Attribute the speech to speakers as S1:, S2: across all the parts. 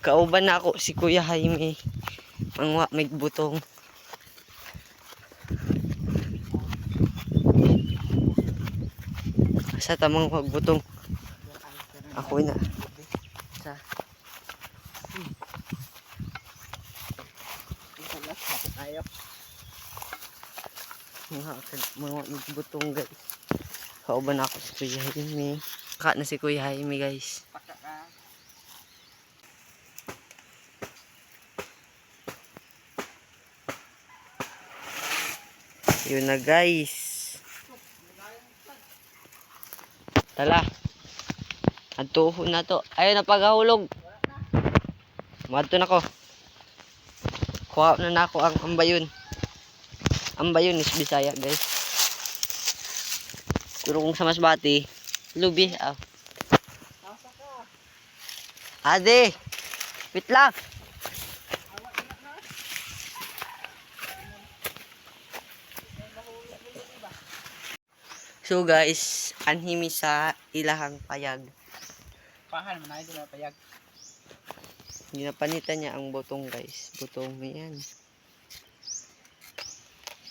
S1: Kauban na ako si Kuya Jaime. Mangwa may butong. Sa tamang magbutong. Ako na. Sa.
S2: Ayaw.
S1: Mga magbutong guys. Kauban na ako si Kuya Jaime. Ka na si Kuya Jaime guys. Yun na guys. Tala. Antuho na to. Ayun na paghahulog. Madto na ko. Kuha na ako ang ambayon. Ambayon is Bisaya guys. Pero kung sa Masbati, lubi. Ah. Ade. Wait lang. So guys, anhimi sa ilahang payag.
S2: Pahan man ito na payag.
S1: Ginapanitan niya ang butong guys. Butong yan.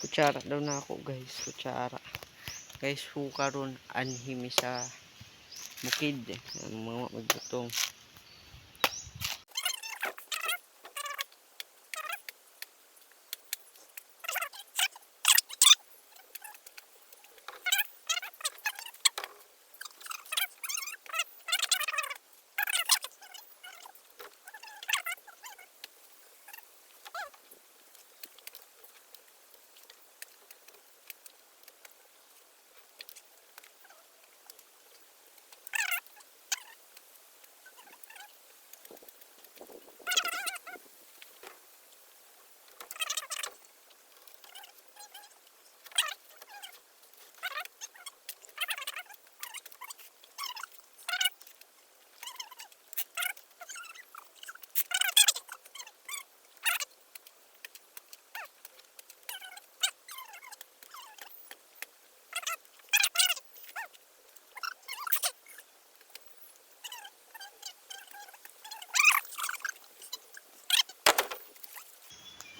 S1: Kutsara daw na ako guys. Kutsara. Guys, hukaron anhimi sa bukid. Ang mga magbutong.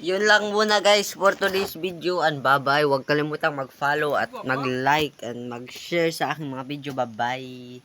S1: Yun lang muna guys for today's video and bye bye. Huwag kalimutang mag-follow at mag-like and mag-share sa aking mga video. Bye bye.